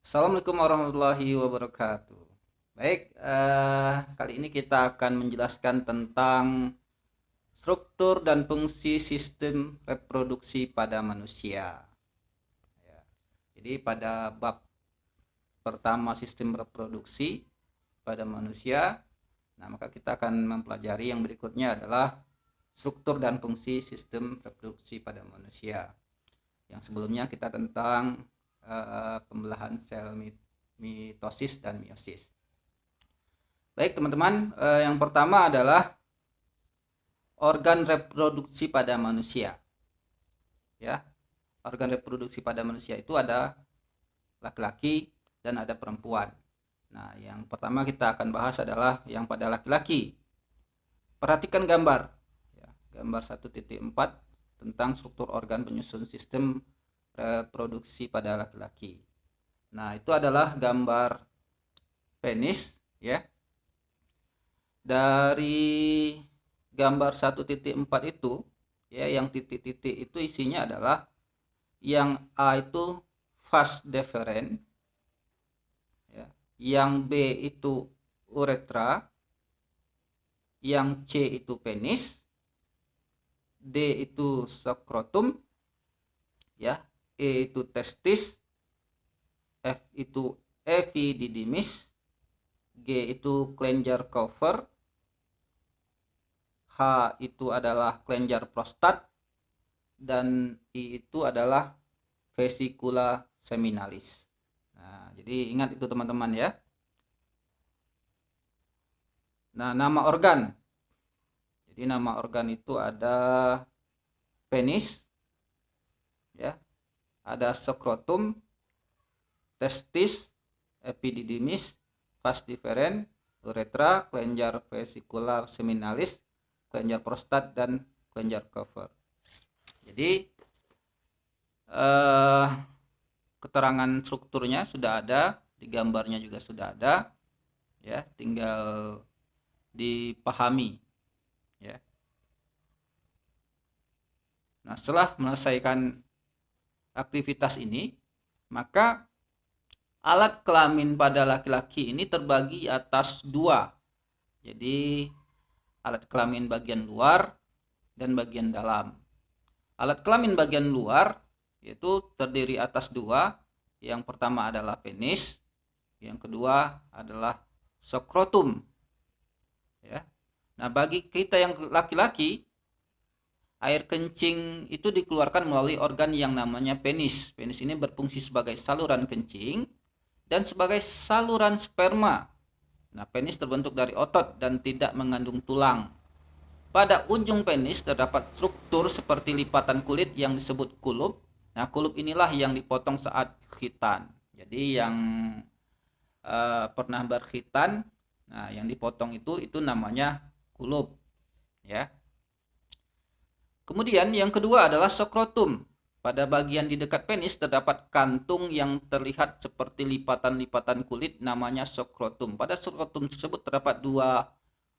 Assalamualaikum warahmatullahi wabarakatuh. Baik, kali ini kita akan menjelaskan tentang struktur dan fungsi sistem reproduksi pada manusia. Ya, jadi pada bab pertama sistem reproduksi pada manusia, nah maka kita akan mempelajari yang berikutnya adalah struktur dan fungsi sistem reproduksi pada manusia. Yang sebelumnya kita tentang pembelahan sel mitosis dan meiosis. Baik teman-teman, yang pertama adalah organ reproduksi pada manusia. Ya, organ reproduksi pada manusia itu ada laki-laki dan ada perempuan. Nah, yang pertama kita akan bahas adalah yang pada laki-laki. Perhatikan gambar, ya, gambar 1.4 tentang struktur organ penyusun sistem reproduksi pada laki-laki. Nah, itu adalah gambar penis, ya. Dari gambar 1.4 itu, ya, yang titik-titik itu isinya adalah yang A itu vas deferens, ya, yang B itu uretra, yang C itu penis, D itu skrotum, ya, E itu testis, F itu epididymis, G itu Klenger cover, H itu adalah kelenjar prostat, dan I itu adalah vesicula seminalis. Nah, jadi ingat itu teman-teman ya. Nah, nama organ. Jadi nama organ itu ada penis, ya, ada skrotum, testis, epididymis, vas deferens, uretra, kelenjar vesicula seminalis, kelenjar prostat, dan kelenjar cover. Jadi keterangan strukturnya sudah ada, di gambarnya juga sudah ada, ya, tinggal dipahami, ya. Nah, setelah menyelesaikan aktivitas ini, maka alat kelamin pada laki-laki ini terbagi atas dua. Jadi alat kelamin bagian luar dan bagian dalam. Alat kelamin bagian luar yaitu terdiri atas dua. Yang pertama adalah penis, yang kedua adalah skrotum. Ya. Nah, bagi kita yang laki-laki, air kencing itu dikeluarkan melalui organ yang namanya penis. Penis ini berfungsi sebagai saluran kencing dan sebagai saluran sperma. Nah, penis terbentuk dari otot dan tidak mengandung tulang. Pada ujung penis terdapat struktur seperti lipatan kulit yang disebut kulub. Nah, kulub inilah yang dipotong saat khitan. Jadi yang pernah berkhitan, nah yang dipotong itu namanya kulub, ya. Kemudian yang kedua adalah skrotum. Pada bagian di dekat penis terdapat kantung yang terlihat seperti lipatan-lipatan kulit, namanya skrotum. Pada skrotum tersebut terdapat dua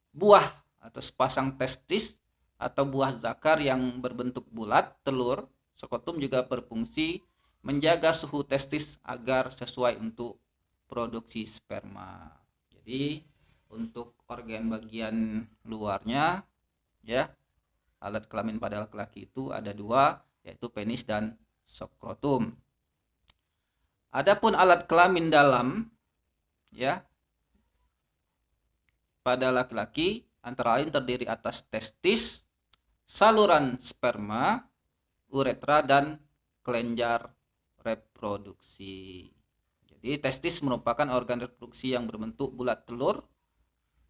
buah atau sepasang testis atau buah zakar yang berbentuk bulat, telur. Skrotum juga berfungsi menjaga suhu testis agar sesuai untuk produksi sperma. Jadi untuk organ bagian luarnya, ya, alat kelamin pada laki-laki itu ada dua, yaitu penis dan skrotum. Adapun alat kelamin dalam, ya, pada laki-laki antara lain terdiri atas testis, saluran sperma, uretra, dan kelenjar reproduksi. Jadi testis merupakan organ reproduksi yang berbentuk bulat telur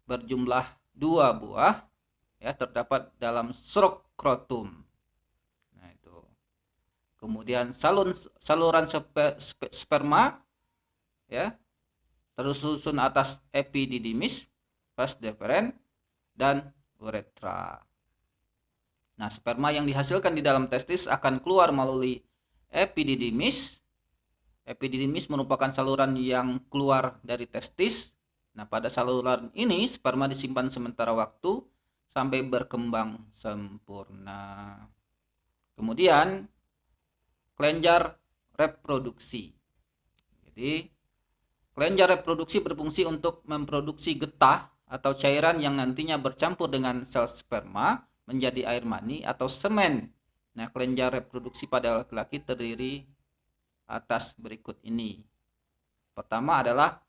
berjumlah 2 buah, ya, terdapat dalam skrotum. Nah, itu. Kemudian saluran sperma, ya, tersusun atas epididymis, vas deferens, dan uretra. Nah, sperma yang dihasilkan di dalam testis akan keluar melalui epididymis. Epididymis merupakan saluran yang keluar dari testis. Nah, pada saluran ini sperma disimpan sementara waktu sampai berkembang sempurna. Kemudian kelenjar reproduksi. Jadi Kelenjar reproduksi berfungsi untuk memproduksi getah atau cairan yang nantinya bercampur dengan sel sperma menjadi air mani atau semen. Nah, kelenjar reproduksi pada laki-laki terdiri atas berikut ini. Pertama adalah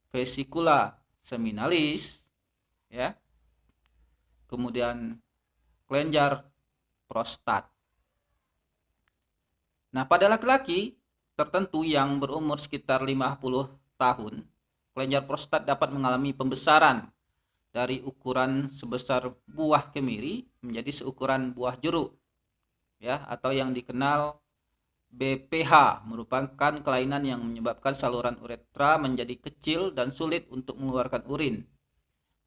vesicula seminalis, ya. Kemudian kelenjar prostat. Nah, pada laki-laki tertentu yang berumur sekitar 50 tahun, kelenjar prostat dapat mengalami pembesaran dari ukuran sebesar buah kemiri menjadi seukuran buah jeruk, ya, atau yang dikenal BPH, merupakan kelainan yang menyebabkan saluran uretra menjadi kecil dan sulit untuk mengeluarkan urin.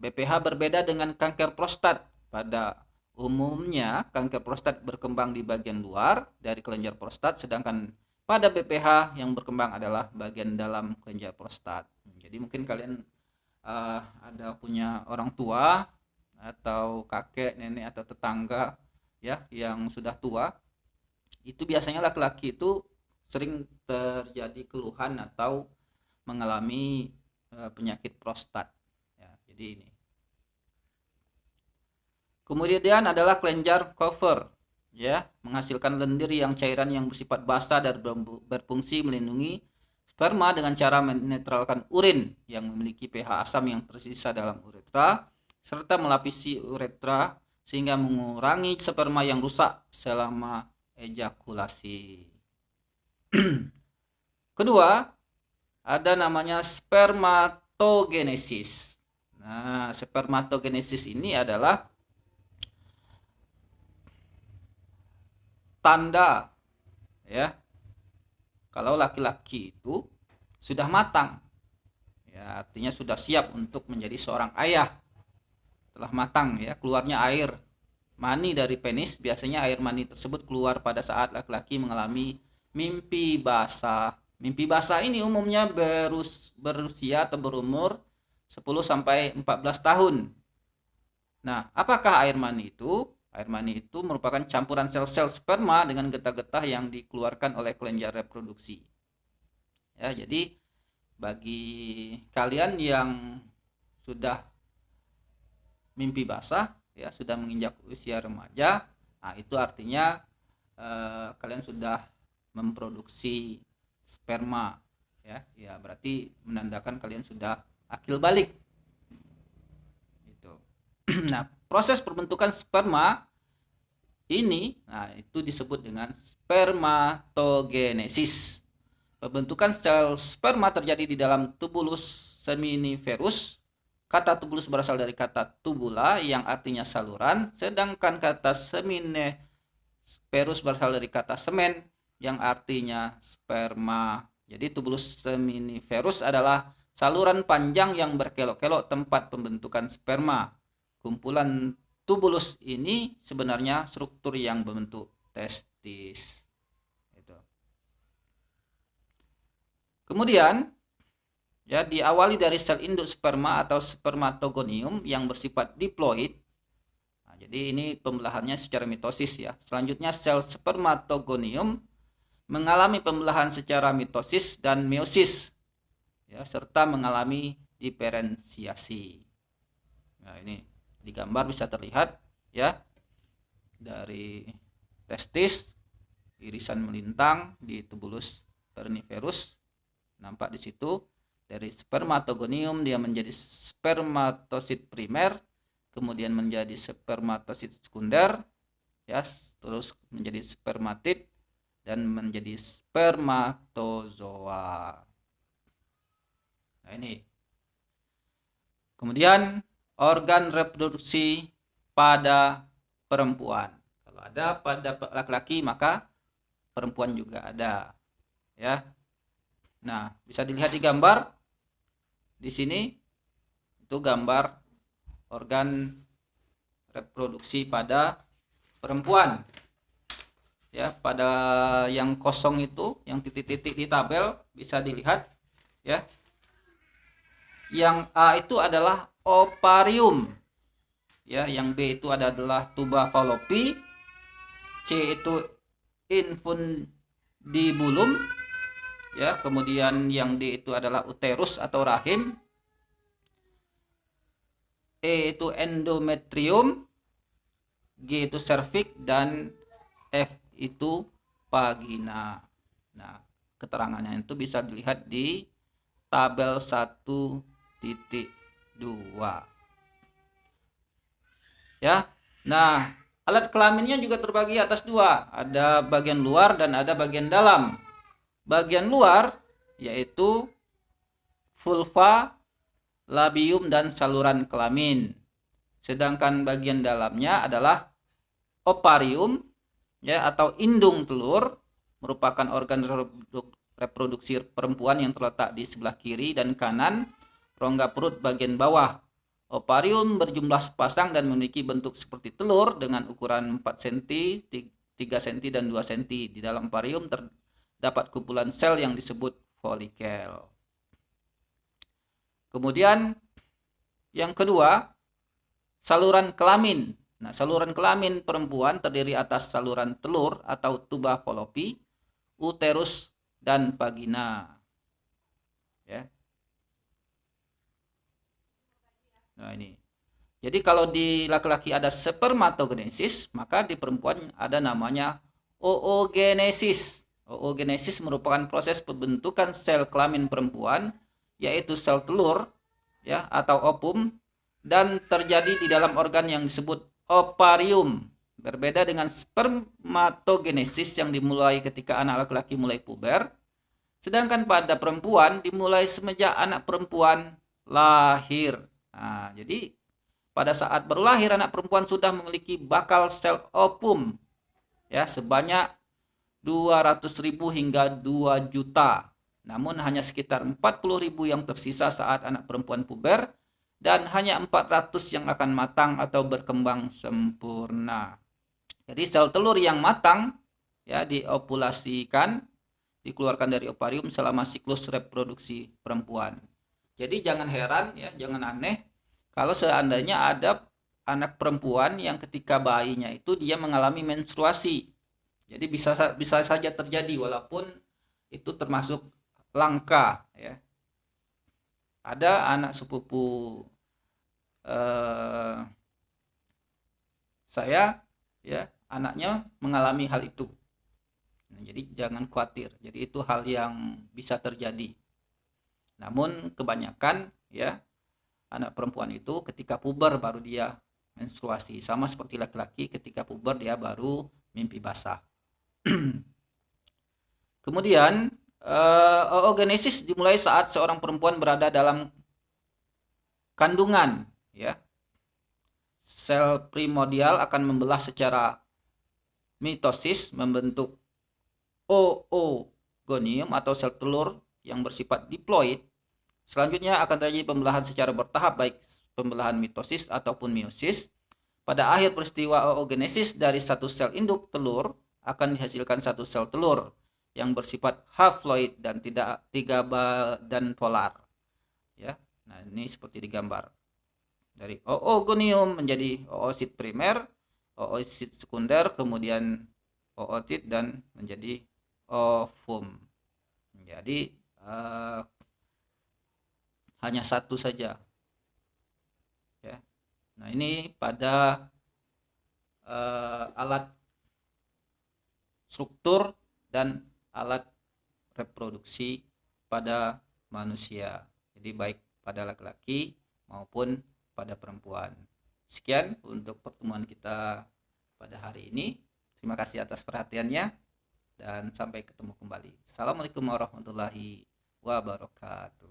BPH berbeda dengan kanker prostat. Pada umumnya, kanker prostat berkembang di bagian luar dari kelenjar prostat, sedangkan pada BPH yang berkembang adalah bagian dalam kelenjar prostat. Jadi mungkin kalian ada punya orang tua atau kakek, nenek atau tetangga, ya, yang sudah tua. Itu biasanya laki-laki itu sering terjadi keluhan atau mengalami penyakit prostat, ya. Jadi ini. Kemudian adalah kelenjar cover, ya, menghasilkan lendir yang cairan yang bersifat basah dan berfungsi melindungi sperma dengan cara menetralkan urin yang memiliki pH asam yang tersisa dalam uretra serta melapisi uretra sehingga mengurangi sperma yang rusak selama ejakulasi. Kedua, ada namanya spermatogenesis. Nah, spermatogenesis ini adalah tanda, ya, kalau laki-laki itu sudah matang, ya, artinya sudah siap untuk menjadi seorang ayah. Telah matang, ya, keluarnya air mani dari penis. Biasanya air mani tersebut keluar pada saat laki-laki mengalami mimpi basah. Mimpi basah ini umumnya berusia atau berumur 10 sampai 14 tahun. Nah, apakah air mani itu? Air mani itu merupakan campuran sel-sel sperma dengan getah-getah yang dikeluarkan oleh kelenjar reproduksi. Ya, jadi bagi kalian yang sudah mimpi basah, ya, sudah menginjak usia remaja, nah itu artinya kalian sudah memproduksi sperma, ya. Ya, berarti menandakan kalian sudah akil balik. Gitu. Nah, proses pembentukan sperma ini, nah, itu disebut dengan spermatogenesis. Pembentukan sel sperma terjadi di dalam tubulus seminiferus. Kata tubulus berasal dari kata tubula yang artinya saluran, sedangkan kata seminiferus berasal dari kata semen yang artinya sperma. Jadi tubulus seminiferus adalah saluran panjang yang berkelok-kelok tempat pembentukan sperma. Kumpulan tubulus ini sebenarnya struktur yang berbentuk testis. Gitu. Kemudian, ya, diawali dari sel induk sperma atau spermatogonium yang bersifat diploid. Nah, jadi ini pembelahannya secara mitosis, ya. Selanjutnya sel spermatogonium mengalami pembelahan secara mitosis dan meiosis, ya, serta mengalami diferensiasi. Nah, ini di gambar bisa terlihat, ya, dari testis, irisan melintang di tubulus perniferus, nampak di situ. Dari spermatogonium dia menjadi spermatosit primer, kemudian menjadi spermatosit sekunder, ya, terus menjadi spermatid dan menjadi spermatozoa. Nah, ini. Kemudian organ reproduksi pada perempuan. Kalau ada pada laki-laki maka perempuan juga ada, ya. Nah, bisa dilihat di gambar di sini, itu gambar organ reproduksi pada perempuan, ya. Pada yang kosong itu, yang titik-titik di tabel bisa dilihat, ya. Yang A itu adalah ovarium, ya. Yang B itu adalah tuba fallopi, C itu infundibulum, ya. Kemudian yang D itu adalah uterus atau rahim, E itu endometrium, G itu serviks, dan F itu vagina. Nah, keterangannya itu bisa dilihat di tabel 1.2 ya. Nah, alat kelaminnya juga terbagi atas dua, ada bagian luar dan ada bagian dalam. Bagian luar yaitu vulva, labium, dan saluran kelamin. Sedangkan bagian dalamnya adalah ovarium, ya, atau indung telur, merupakan organ reproduksi perempuan yang terletak di sebelah kiri dan kanan rongga perut bagian bawah. Ovarium berjumlah sepasang dan memiliki bentuk seperti telur dengan ukuran 4 cm, 3 cm, dan 2 cm. Di dalam ovarium terdapat kumpulan sel yang disebut folikel. Kemudian yang kedua, saluran kelamin. Nah, saluran kelamin perempuan terdiri atas saluran telur atau tuba Fallopi, uterus, dan vagina. Ya. Nah, ini. Jadi kalau di laki-laki ada spermatogenesis, maka di perempuan ada namanya oogenesis. Oogenesis merupakan proses pembentukan sel kelamin perempuan, yaitu sel telur, ya, atau ovum, dan terjadi di dalam organ yang disebut ovarium. Berbeda dengan spermatogenesis yang dimulai ketika anak laki-laki mulai puber, sedangkan pada perempuan dimulai semenjak anak perempuan lahir. Nah, jadi pada saat baru lahir anak perempuan sudah memiliki bakal sel ovum, ya, sebanyak 200.000 hingga 2 juta. Namun hanya sekitar 40.000 yang tersisa saat anak perempuan puber dan hanya 400 yang akan matang atau berkembang sempurna. Jadi sel telur yang matang, ya, diovulasikan, dikeluarkan dari ovarium selama siklus reproduksi perempuan. Jadi jangan heran, ya, jangan aneh kalau seandainya ada anak perempuan yang ketika bayinya itu dia mengalami menstruasi. Jadi bisa saja terjadi walaupun itu termasuk langka, ya. Ada anak sepupu saya, ya, anaknya mengalami hal itu. Nah, jadi jangan khawatir. Jadi itu hal yang bisa terjadi. Namun kebanyakan, ya, anak perempuan itu ketika puber baru dia menstruasi, sama seperti laki-laki ketika puber dia baru mimpi basah. Kemudian oogenesis dimulai saat seorang perempuan berada dalam kandungan, ya. Sel primordial akan membelah secara mitosis membentuk oogonium atau sel telur yang bersifat diploid. Selanjutnya akan terjadi pembelahan secara bertahap, baik pembelahan mitosis ataupun meiosis. Pada akhir peristiwa oogenesis, dari satu sel induk telur akan dihasilkan satu sel telur yang bersifat haploid dan tidak tiga badan polar. Ya, nah ini seperti digambar. Dari oogonium menjadi oosit primer, oosit sekunder, kemudian ootit, dan menjadi ovum. Jadi hanya satu saja, ya. Nah, ini pada alat struktur dan alat reproduksi pada manusia. Jadi baik pada laki-laki maupun pada perempuan. Sekian untuk pertemuan kita pada hari ini. Terima kasih atas perhatiannya dan sampai ketemu kembali. Assalamualaikum warahmatullahi wabarakatuh.